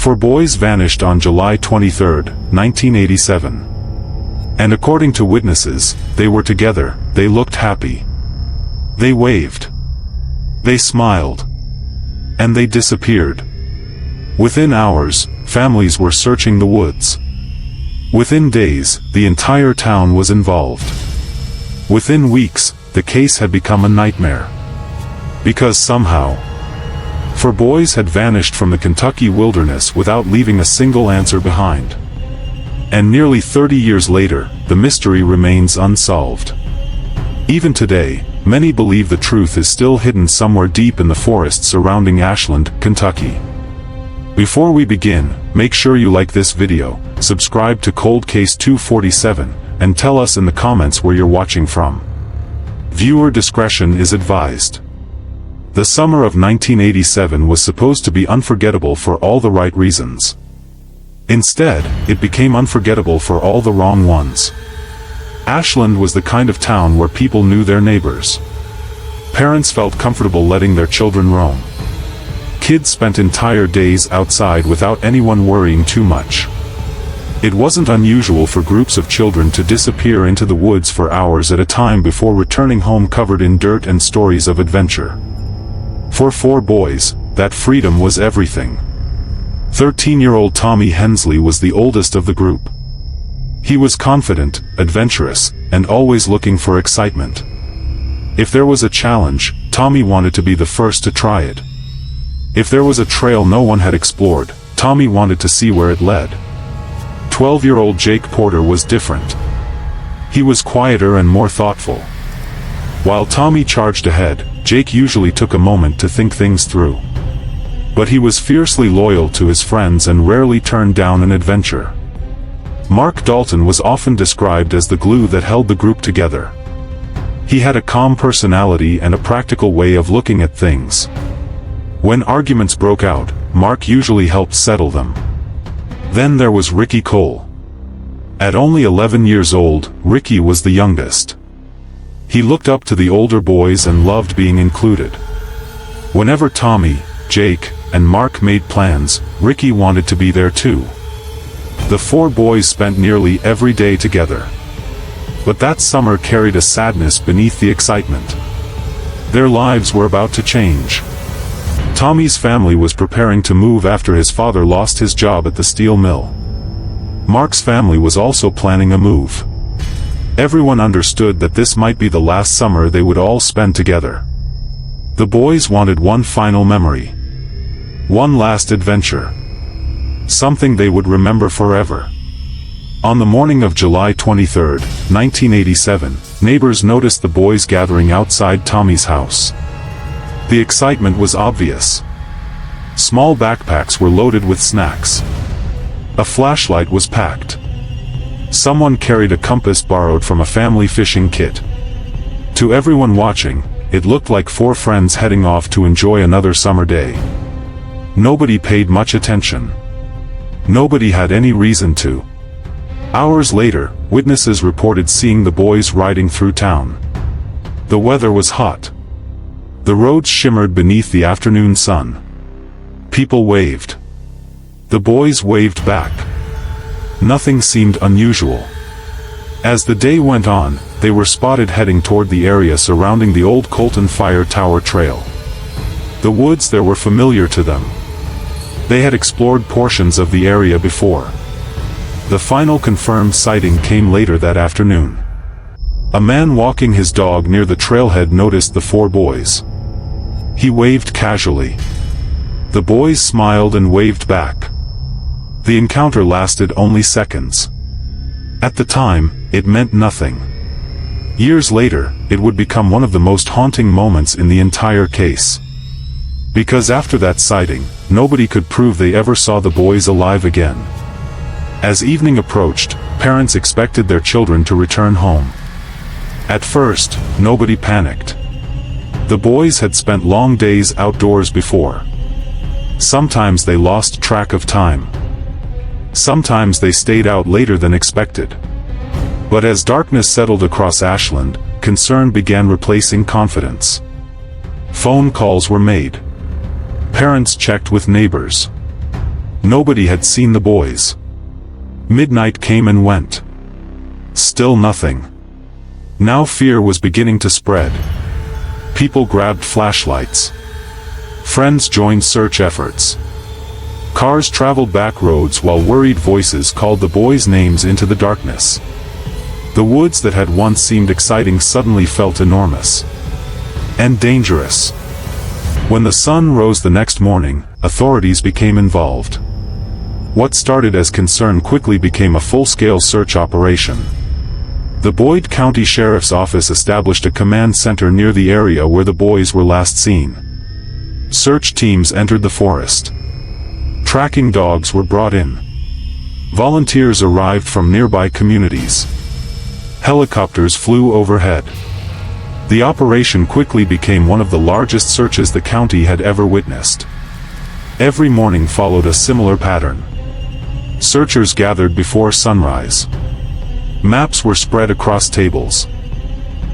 Four boys vanished on July 23, 1987. And according to witnesses, they were together, they looked happy. They waved. They smiled. And they disappeared. Within hours, families were searching the woods. Within days, the entire town was involved. Within weeks, the case had become a nightmare. Because somehow, four boys had vanished from the Kentucky wilderness without leaving a single answer behind. And nearly 30 years later, the mystery remains unsolved. Even today, many believe the truth is still hidden somewhere deep in the forests surrounding Ashland, Kentucky. Before we begin, make sure you like this video, subscribe to Cold Case 247, and tell us in the comments where you're watching from. Viewer discretion is advised. The summer of 1987 was supposed to be unforgettable for all the right reasons. Instead, it became unforgettable for all the wrong ones. Ashland was the kind of town where people knew their neighbors. Parents felt comfortable letting their children roam. Kids spent entire days outside without anyone worrying too much. It wasn't unusual for groups of children to disappear into the woods for hours at a time before returning home covered in dirt and stories of adventure. For four boys, that freedom was everything. 13-year-old Tommy Hensley was the oldest of the group. He was confident, adventurous, and always looking for excitement. If there was a challenge, Tommy wanted to be the first to try it. If there was a trail no one had explored, Tommy wanted to see where it led. 12-year-old Jake Porter was different. He was quieter and more thoughtful. While Tommy charged ahead, Jake usually took a moment to think things through. But he was fiercely loyal to his friends and rarely turned down an adventure. Dalton was often described as the glue that held the group together. He had a calm personality and a practical way of looking at things. When arguments broke out, Mark usually helped settle them. Then there was Ricky Cole. At only 11 years old, Ricky was the youngest. He looked up to the older boys and loved being included. Whenever Tommy, Jake, and Mark made plans, Ricky wanted to be there too. The four boys spent nearly every day together. But that summer carried a sadness beneath the excitement. Their lives were about to change. Tommy's family was preparing to move after his father lost his job at the steel mill. Mark's family was also planning a move. Everyone understood that this might be the last summer they would all spend together. The boys wanted one final memory. One last adventure. Something they would remember forever. On the morning of July 23, 1987, neighbors noticed the boys gathering outside Tommy's house. The excitement was obvious. Small backpacks were loaded with snacks. A flashlight was packed. Someone carried a compass borrowed from a family fishing kit. To everyone watching, it looked like four friends heading off to enjoy another summer day. Nobody paid much attention. Nobody had any reason to. Hours later, witnesses reported seeing the boys riding through town. The weather was hot. The roads shimmered beneath the afternoon sun. People waved. The boys waved back. Nothing seemed unusual. As the day went on, they were spotted heading toward the area surrounding the old Colton Fire Tower Trail. The woods there were familiar to them. They had explored portions of the area before. The final confirmed sighting came later that afternoon. A man walking his dog near the trailhead noticed the four boys. He waved casually. The boys smiled and waved back. The encounter lasted only seconds. At the time, it meant nothing. Years later, it would become one of the most haunting moments in the entire case. Because after that sighting, nobody could prove they ever saw the boys alive again. As evening approached, parents expected their children to return home. At first, nobody panicked. The boys had spent long days outdoors before. Sometimes they lost track of time. Sometimes they stayed out later than expected. But as darkness settled across Ashland, concern began replacing confidence. Phone calls were made. Parents checked with neighbors. Nobody had seen the boys. Midnight came and went. Still nothing. Now fear was beginning to spread. People grabbed flashlights. Friends joined search efforts. Cars traveled back roads while worried voices called the boys' names into the darkness. The woods that had once seemed exciting suddenly felt enormous. And dangerous. When the sun rose the next morning, authorities became involved. What started as concern quickly became a full-scale search operation. The Boyd County Sheriff's Office established a command center near the area where the boys were last seen. Search teams entered the forest. Tracking dogs were brought in. Volunteers arrived from nearby communities. Helicopters flew overhead. The operation quickly became one of the largest searches the county had ever witnessed. Every morning followed a similar pattern. Searchers gathered before sunrise. Maps were spread across tables.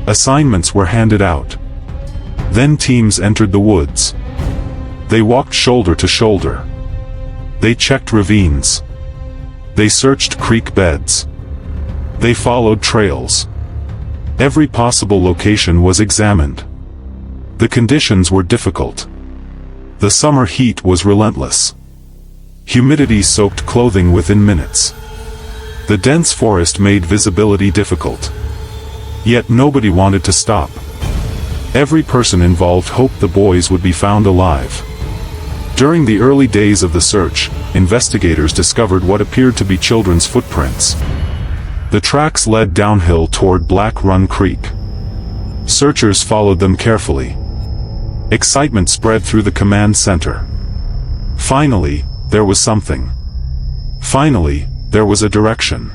Assignments were handed out. Then teams entered the woods. They walked shoulder to shoulder. They checked ravines. They searched creek beds. They followed trails. Every possible location was examined. The conditions were difficult. The summer heat was relentless. Humidity soaked clothing within minutes. The dense forest made visibility difficult. Yet nobody wanted to stop. Every person involved hoped the boys would be found alive. During the early days of the search, investigators discovered what appeared to be children's footprints. The tracks led downhill toward Black Run Creek. Searchers followed them carefully. Excitement spread through the command center. Finally, there was something. Finally, there was a direction.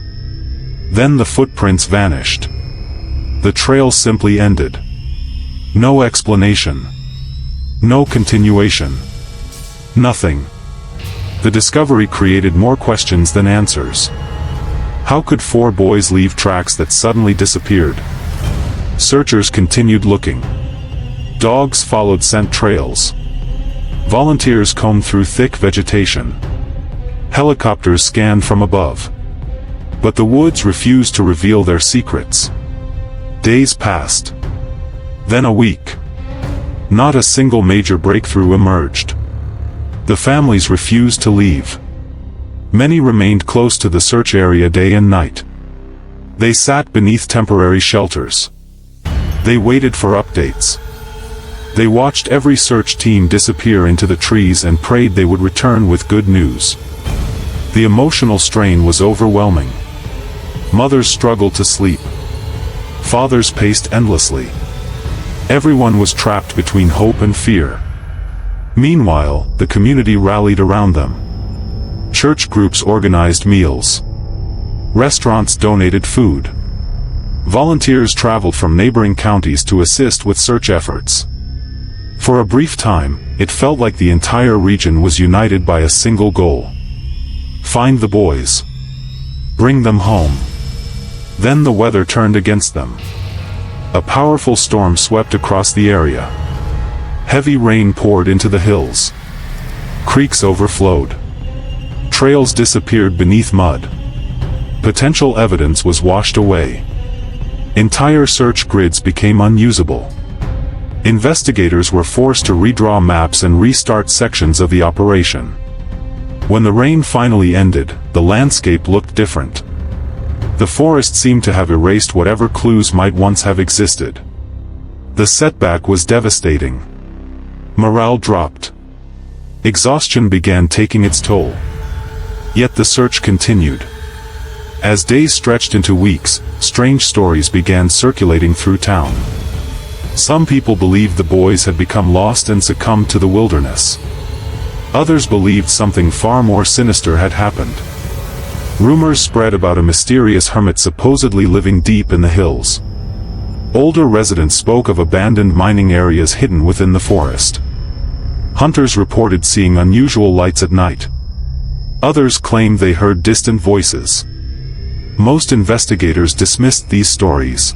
Then the footprints vanished. The trail simply ended. No explanation. No continuation. Nothing. The discovery created more questions than answers. How could 4 boys leave tracks that suddenly disappeared? Searchers continued looking. Dogs followed scent trails. Volunteers combed through thick vegetation. Helicopters scanned from above. But the woods refused to reveal their secrets. Days passed. Then a week. Not a single major breakthrough emerged. The families refused to leave. Many remained close to the search area day and night. They sat beneath temporary shelters. They waited for updates. They watched every search team disappear into the trees and prayed they would return with good news. The emotional strain was overwhelming. Mothers struggled to sleep. Fathers paced endlessly. Everyone was trapped between hope and fear. Meanwhile, the community rallied around them. Church groups organized meals. Restaurants donated food. Volunteers traveled from neighboring counties to assist with search efforts. For a brief time, it felt like the entire region was united by a single goal. Find the boys. Bring them home. Then the weather turned against them. A powerful storm swept across the area. Heavy rain poured into the hills. Creeks overflowed. Trails disappeared beneath mud. Potential evidence was washed away. Entire search grids became unusable. Investigators were forced to redraw maps and restart sections of the operation. When the rain finally ended, the landscape looked different. The forest seemed to have erased whatever clues might once have existed. The setback was devastating. Morale dropped. Exhaustion began taking its toll. Yet the search continued. As days stretched into weeks, strange stories began circulating through town. Some people believed the boys had become lost and succumbed to the wilderness. Others believed something far more sinister had happened. Rumors spread about a mysterious hermit supposedly living deep in the hills. Older residents spoke of abandoned mining areas hidden within the forest. Hunters reported seeing unusual lights at night. Others claimed they heard distant voices. Most investigators dismissed these stories.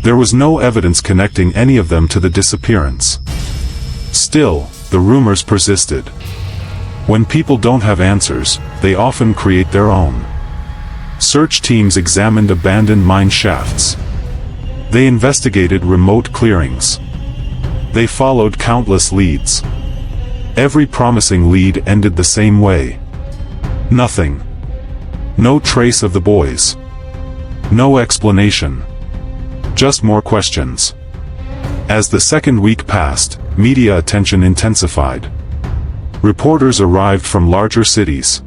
There was no evidence connecting any of them to the disappearance. Still, the rumors persisted. When people don't have answers, they often create their own. Search teams examined abandoned mine shafts. They investigated remote clearings. They followed countless leads. Every promising lead ended the same way. Nothing. No trace of the boys. No explanation. Just more questions. As the second week passed, media attention intensified. Reporters arrived from larger cities.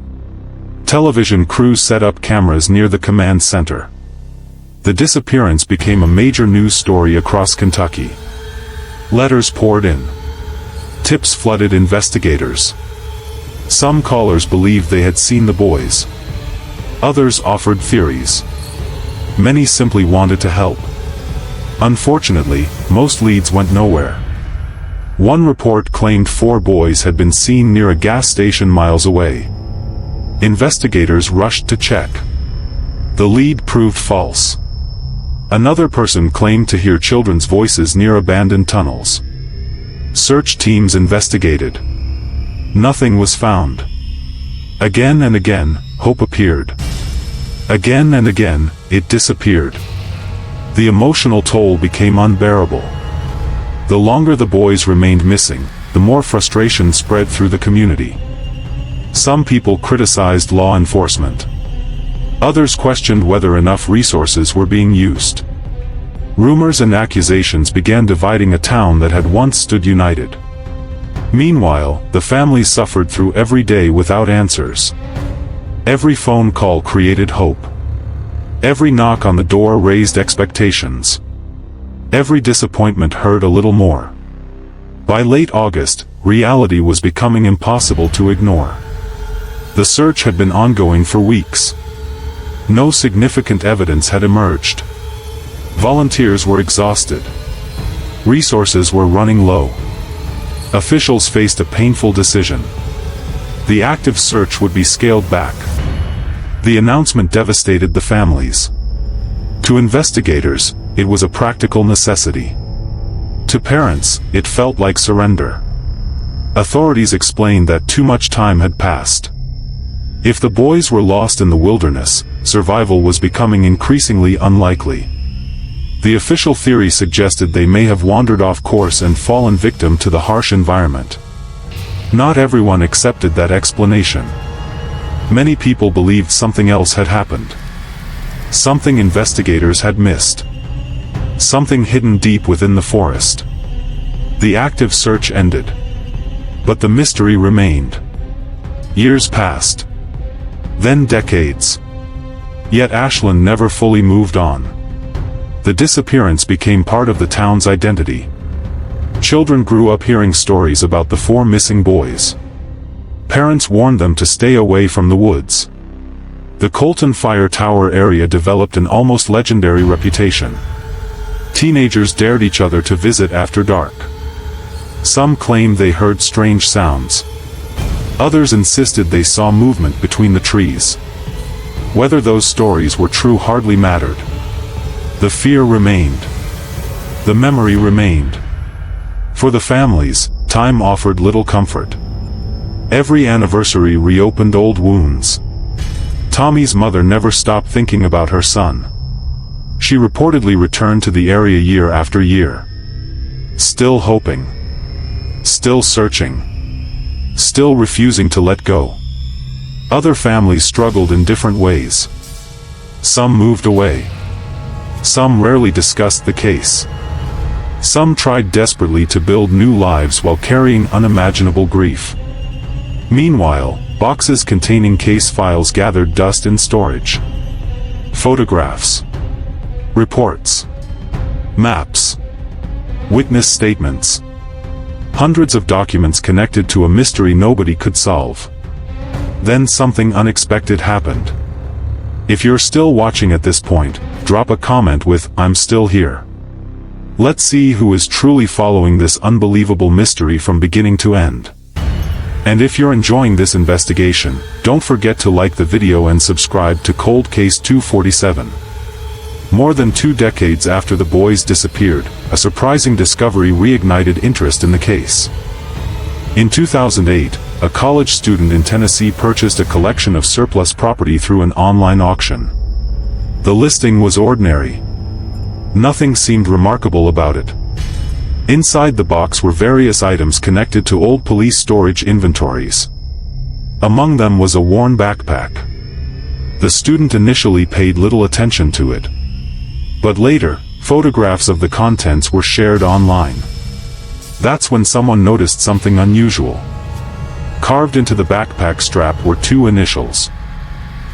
Television crews set up cameras near the command center. The disappearance became a major news story across Kentucky. Letters poured in. Tips flooded investigators. Some callers believed they had seen the boys. Others offered theories. Many simply wanted to help. Unfortunately, most leads went nowhere. One report claimed 4 boys had been seen near a gas station miles away. Investigators rushed to check. The lead proved false. Another person claimed to hear children's voices near abandoned tunnels. Search teams investigated. Nothing was found. Again and again, hope appeared. Again and again, it disappeared. The emotional toll became unbearable. The longer the boys remained missing, the more frustration spread through the community. Some people criticized law enforcement. Others questioned whether enough resources were being used. Rumors and accusations began dividing a town that had once stood united. Meanwhile, the families suffered through every day without answers. Every phone call created hope. Every knock on the door raised expectations. Every disappointment hurt a little more. By late August, reality was becoming impossible to ignore. The search had been ongoing for weeks. No significant evidence had emerged. Volunteers were exhausted. Resources were running low. Officials faced a painful decision. The active search would be scaled back. The announcement devastated the families. To investigators, it was a practical necessity. To parents, it felt like surrender. Authorities explained that too much time had passed. If the boys were lost in the wilderness, survival was becoming increasingly unlikely. The official theory suggested they may have wandered off course and fallen victim to the harsh environment. Not everyone accepted that explanation. Many people believed something else had happened. Something investigators had missed. Something hidden deep within the forest. The active search ended. But the mystery remained. Years passed. Then decades. Yet Ashland never fully moved on. The disappearance became part of the town's identity. Children grew up hearing stories about the 4 missing boys. Parents warned them to stay away from the woods. The Colton Fire Tower area developed an almost legendary reputation. Teenagers dared each other to visit after dark. Some claimed they heard strange sounds. Others insisted they saw movement between the trees. Whether those stories were true hardly mattered. The fear remained. The memory remained. For the families, time offered little comfort. Every anniversary reopened old wounds. Tommy's mother never stopped thinking about her son. She reportedly returned to the area year after year. Still hoping. Still searching. Still refusing to let go. Other families struggled in different ways. Some moved away. Some rarely discussed the case. Some tried desperately to build new lives while carrying unimaginable grief. Meanwhile, boxes containing case files gathered dust in storage. Photographs. Reports. Maps. Witness statements. Hundreds of documents connected to a mystery nobody could solve. Then something unexpected happened. If you're still watching at this point, drop a comment with "I'm still here." Let's see who is truly following this unbelievable mystery from beginning to end. And if you're enjoying this investigation, don't forget to like the video and subscribe to Cold Case 247. More than 2 decades after the boys disappeared, a surprising discovery reignited interest in the case. In 2008, a college student in Tennessee purchased a collection of surplus property through an online auction. The listing was ordinary. Nothing seemed remarkable about it. Inside the box were various items connected to old police storage inventories. Among them was a worn backpack. The student initially paid little attention to it. But later, photographs of the contents were shared online. That's when someone noticed something unusual. Carved into the backpack strap were two initials.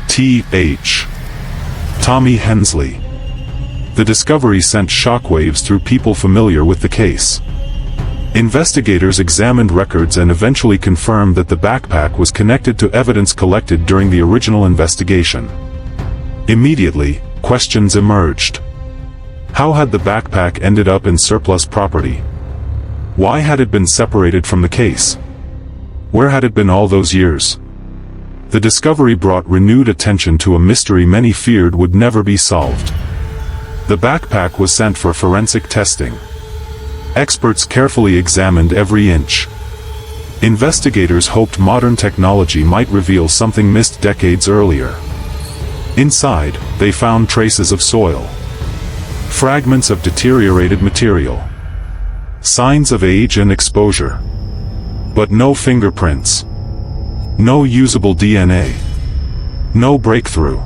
T.H. Tommy Hensley. The discovery sent shockwaves through people familiar with the case. Investigators examined records and eventually confirmed that the backpack was connected to evidence collected during the original investigation. Immediately, questions emerged. How had the backpack ended up in surplus property? Why had it been separated from the case? Where had it been all those years? The discovery brought renewed attention to a mystery many feared would never be solved. The backpack was sent for forensic testing. Experts carefully examined every inch. Investigators hoped modern technology might reveal something missed decades earlier. Inside, they found traces of soil, fragments of deteriorated material, signs of age and exposure. But no fingerprints. No usable DNA. No breakthrough.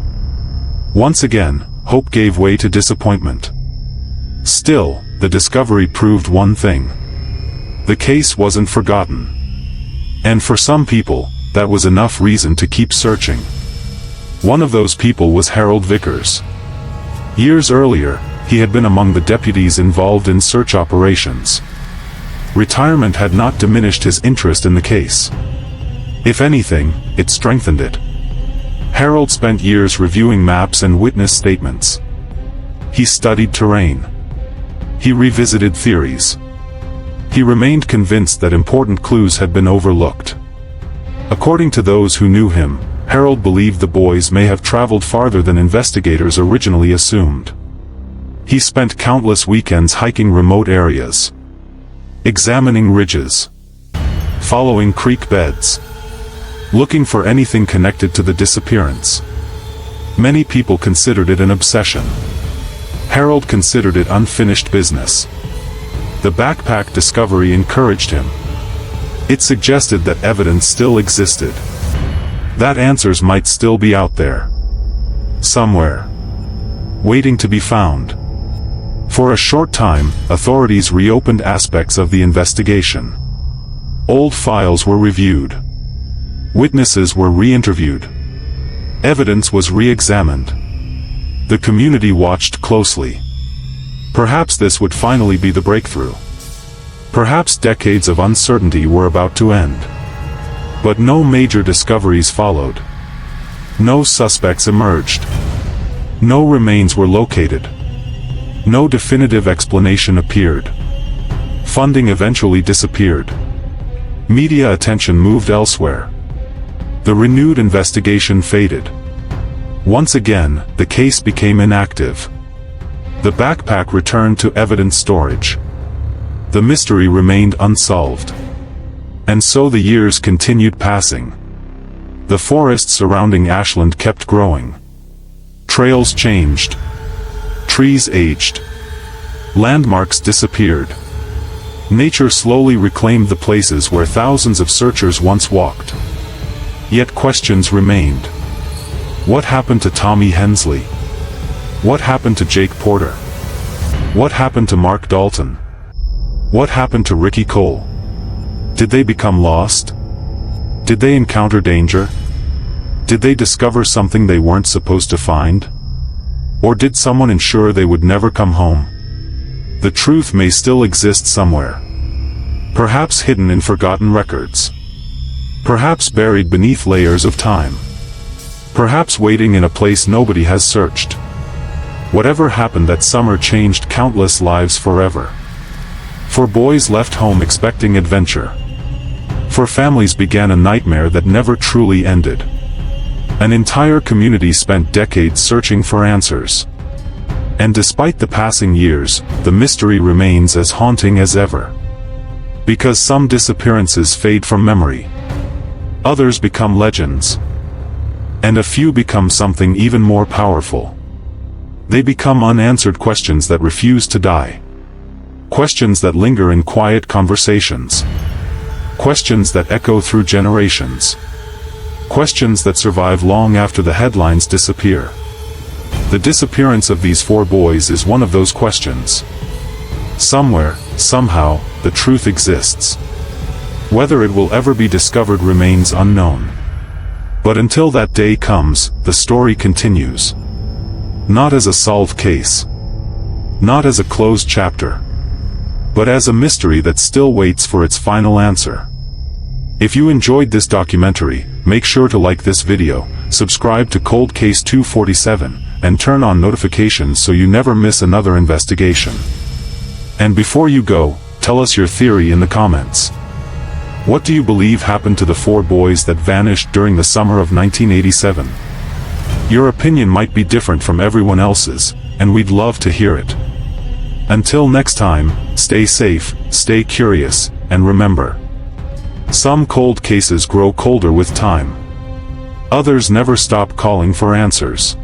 Once again, hope gave way to disappointment. Still, the discovery proved one thing. The case wasn't forgotten. And for some people, that was enough reason to keep searching. One of those people was Harold Vickers. Years earlier, he had been among the deputies involved in search operations. Retirement had not diminished his interest in the case. If anything, it strengthened it. Harold spent years reviewing maps and witness statements. He studied terrain. He revisited theories. He remained convinced that important clues had been overlooked. According to those who knew him, Harold believed the boys may have traveled farther than investigators originally assumed. He spent countless weekends hiking remote areas, examining ridges, following creek beds, looking for anything connected to the disappearance. Many people considered it an obsession. Harold considered it unfinished business. The backpack discovery encouraged him. It suggested that evidence still existed. That answers might still be out there, somewhere, waiting to be found. For a short time, authorities reopened aspects of the investigation. Old files were reviewed. Witnesses were re-interviewed. Evidence was re-examined. The community watched closely. Perhaps this would finally be the breakthrough. Perhaps decades of uncertainty were about to end. But no major discoveries followed. No suspects emerged. No remains were located. No definitive explanation appeared. Funding eventually disappeared. Media attention moved elsewhere. The renewed investigation faded. Once again, the case became inactive. The backpack returned to evidence storage. The mystery remained unsolved. And so the years continued passing. The forest surrounding Ashland kept growing. Trails changed. Trees aged. Landmarks disappeared. Nature slowly reclaimed the places where thousands of searchers once walked. Yet questions remained. What happened to Tommy Hensley? What happened to Jake Porter? What happened to Mark Dalton? What happened to Ricky Cole? Did they become lost? Did they encounter danger? Did they discover something they weren't supposed to find? Or did someone ensure they would never come home? The truth may still exist somewhere. Perhaps hidden in forgotten records. Perhaps buried beneath layers of time. Perhaps waiting in a place nobody has searched. Whatever happened that summer changed countless lives forever. For boys left home expecting adventure. For families began a nightmare that never truly ended. An entire community spent decades searching for answers. And despite the passing years, the mystery remains as haunting as ever. Because some disappearances fade from memory. Others become legends. And a few become something even more powerful. They become unanswered questions that refuse to die. Questions that linger in quiet conversations. Questions that echo through generations. Questions that survive long after the headlines disappear. The disappearance of these 4 boys is one of those questions. Somewhere, somehow, the truth exists. Whether it will ever be discovered remains unknown. But until that day comes, the story continues. Not as a solved case. Not as a closed chapter. But as a mystery that still waits for its final answer. If you enjoyed this documentary, make sure to like this video, subscribe to Cold Case 247, and turn on notifications so you never miss another investigation. And before you go, tell us your theory in the comments. What do you believe happened to the 4 boys that vanished during the summer of 1987? Your opinion might be different from everyone else's, and we'd love to hear it. Until next time, stay safe, stay curious, and remember, some cold cases grow colder with time. Others never stop calling for answers.